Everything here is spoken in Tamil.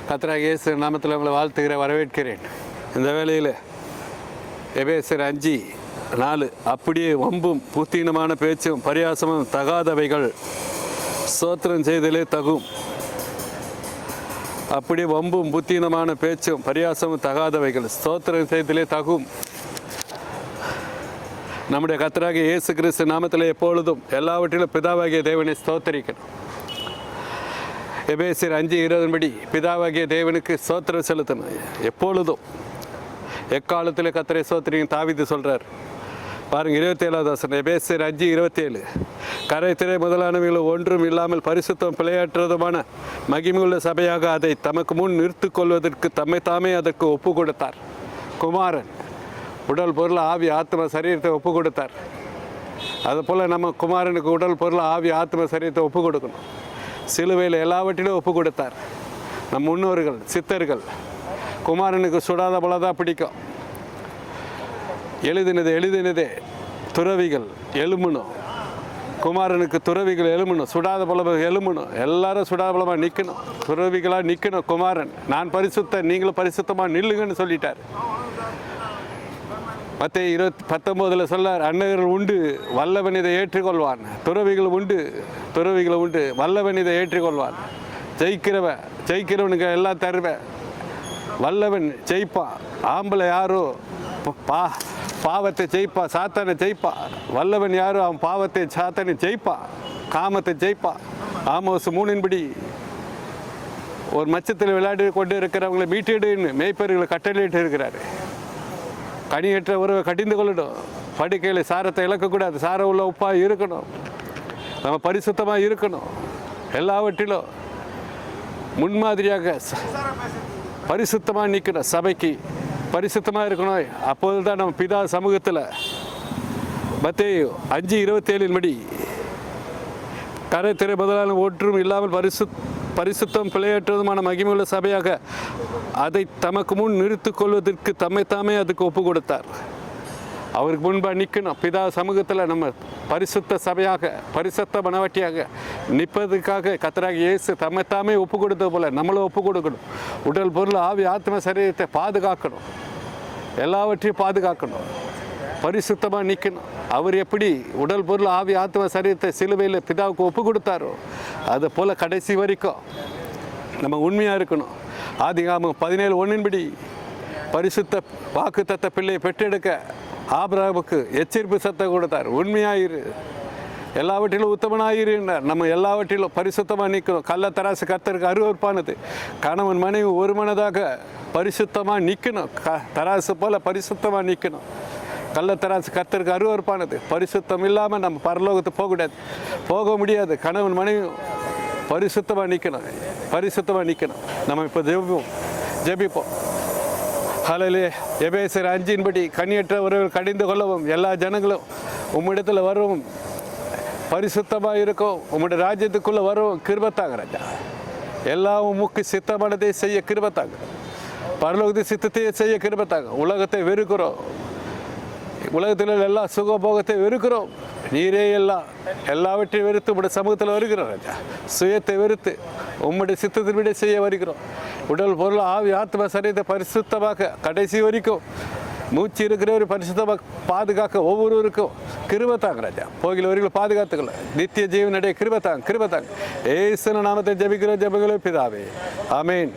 கர்த்தராகிய இயேசு நாமத்தில் உங்களை வாழ்த்துகிற வரவேற்கிறேன். இந்த வேளையில் எபேசியர் 5:4 அப்படியே வம்பும் புத்தீனமான பேச்சும் பரியாசமும் தகாதவைகள் ஸ்தோத்திரம் செய்தலே தகும். அப்படியே வம்பும் புத்தீனமான பேச்சும் பரியாசமும் தகாதவைகள் ஸ்தோத்திரம் செய்தலே தகும். நம்முடைய கர்த்தராகிய இயேசு கிறிஸ்து நாமத்தில் எப்பொழுதும் எல்லாவற்றிலும் பிதாவாகிய தேவனை ஸ்தோத்தரிக்கணும். எபேசியர் 5:20 படி பிதாவாகிய தேவனுக்கு ஸ்தோத்திரம் செலுத்தணும். எப்பொழுதும் எக்காலத்தில் கர்த்தரை ஸ்தோத்திரிங்க தாவீது சொல்கிறார் பாருங்கள். 27வது வசனம் எபேசியர் 5:27 கரைத்திரை முதலானவைகள் ஒன்றும் இல்லாமல் பரிசுத்தம் பிழையற்றதுமான மகிமையுள்ள சபையாக அதை தமக்கு முன் நிறுத்து கொள்வதற்கு தம்மை தாமே அதற்கு ஒப்பு கொடுத்தார். குமாரன் உடல் பொருள் ஆவி ஆத்ம சரீரத்தை ஒப்பு கொடுத்தார். அதுபோல் நம்ம குமாரனுக்கு உடல் பொருள் ஆவி ஆத்ம சரீரத்தை ஒப்பு கொடுக்கணும். சிலுவையில் எல்லாவற்றிலும் ஒப்பு கொடுத்தார். நம் முன்னோர்கள் சித்தர்கள் குமாரனுக்கு சுடாத போலதான் பிடிக்கும். எழுதினதே துறவிகள் எழுமணும். குமாரனுக்கு துறவிகள் எழுமணும். சுடாத போல எழுமணும். எல்லாரும் சுடாத போலமாக நிற்கணும். துறவிகளாக நிற்கணும். குமாரன் நான் பரிசுத்த நீங்களும் பரிசுத்தமாக நில்லுங்கன்னு சொல்லிட்டார். மத்தேயு 20:19 சொல்லார் அன்னகர்கள் உண்டு வல்லவன் இதை ஏற்றுக்கொள்வான். துறவிகள் உண்டு வல்லவன் இதை ஏற்றுக்கொள்வான். ஜெயிக்கிறவனுக்கு எல்லாம் தருவேன். வல்லவன் ஜெயிப்பான். ஆம்பளை யாரோ பாவத்தை ஜெயிப்பா, சாத்தானை ஜெயிப்பா. வல்லவன் யாரோ அவன் பாவத்தை சாத்தானை ஜெயிப்பா, காமத்தை ஜெயிப்பா. ஆமோஸ் 3 ஒரு மச்சத்தில் விளையாடி கொண்டு இருக்கிறவங்களை மீட்டெடுன்னு மேய்ப்பர்களை கட்டளையிட்டு இருக்கிறாரு. கனியற்ற உறவை கடிந்து கொள்ளணும். படுக்கையில் சாரத்தை இழக்கக்கூடாது. சாரம் உள்ள உப்பாக இருக்கணும். நம்ம பரிசுத்தமாக இருக்கணும். எல்லாவற்றிலும் முன்மாதிரியாக பரிசுத்தமாக நிற்கணும். சபைக்கு பரிசுத்தமாக இருக்கணும். அப்போது தான் நம்ம பிதா சமூகத்தில் மத்தேயு 5:27 படி கரைத்திரை முதலான ஒன்றும் இல்லாமல் பரிசுத்தம் பிழையற்றதுமான மகிமையுள்ள சபையாக அதை தமக்கு முன் நிறுத்து கொள்வதற்கு தம்மை தாமே அதுக்கு ஒப்பு கொடுத்தார். அவருக்கு முன்பாக நிற்கணும். பிதா சமூகத்தில் நம்ம பரிசுத்த சபையாக பரிசுத்த மனவாட்டியாக நிற்பதுக்காக கர்த்தராகிய இயேசு தம்மை தாமே ஒப்பு கொடுத்தது போல நம்மளும் ஒப்பு கொடுக்கணும். உடல் பொருள் ஆவி ஆத்ம சரீரத்தை பாதுகாக்கணும். எல்லாவற்றையும் பாதுகாக்கணும். பரிசுத்தமாக நிற்கணும். அவர் எப்படி உடல் பொருள் ஆவி ஆத்ம சரீரத்தை சிலுவையில் பிதாவுக்கு ஒப்பு கொடுத்தாரோ அது போல் கடைசி வரைக்கும் நம்ம உண்மையாக இருக்கணும். ஆதிகாமம் 17:1 படி பரிசுத்த வாக்குத்தத்த பிள்ளையை பெற்றெடுக்க ஆபிரகாமுக்கு எச்சரிப்பு சத்தம் கொடுத்தார். உண்மையாயிரு, எல்லாவற்றிலும் உத்தமனாயிருந்தார். நம்ம எல்லாவற்றிலும் பரிசுத்தமாக நிற்கணும். கள்ளத்தராசு கர்த்தருக்கு அருவருப்பானது. கணவன் மனைவி ஒரு மனதாக பரிசுத்தமாக நிற்கணும். தராசு போல் பரிசுத்தமாக நிற்கணும். கள்ளத்தராசு கர்த்தருக்கு அருவருப்பானது. பரிசுத்தம் இல்லாமல் நம்ம பரலோகத்துக்கு போக முடியாது. கணவன் மனைவி பரிசுத்தமாக நிற்கணும். நம்ம இப்போ ஜெபிப்போம். ஹல்லேலூயா. எபேசியர் 5 படி கனியற்ற உறவுகள் கடிந்து கொள்ளவும் எல்லா ஜனங்களும் உம்மிடத்தில் வரவும் பரிசுத்தமாக இருக்கும். உம்முடைய ராஜ்யத்துக்குள்ளே வரவும் கிருபத்தாங்க ராஜா. எல்லாம் உமக்கு சித்தமானதை செய்ய கிருபத்தாங்க. பரலோகத்தை சித்தத்தையே செய்ய கிருபத்தாங்க. உலகத்தை வெறுக்கிறோம். உலகத்தில் எல்லா சுகபோகத்தை வெறுக்கிறோம். நீரே எல்லாவற்றையும் வெறுத்து உம்முடைய சமூகத்தில் வருகிறோம் ராஜா. சுயத்தை வெறுத்து உம்முடைய சித்தத்தின்படி செய்ய வருகிறோம். உடல் பொருள் ஆவி ஆத்ம சரீரத்தை பரிசுத்தமாக கடைசி வரைக்கும் மூச்சு இருக்கிறவர் பரிசுத்தமாக பாதுகாக்க ஒவ்வொருவருக்கும் கிருபத்தாங்க ராஜா. போகிறவர்கள் பாதுகாத்துக்கல நித்திய ஜீவனுடைய கிருபத்தாங்க. ஏசுவின் நாமத்தை ஜெபிக்கிறோம். ஜெபங்களே பிதாவே, ஆமென்.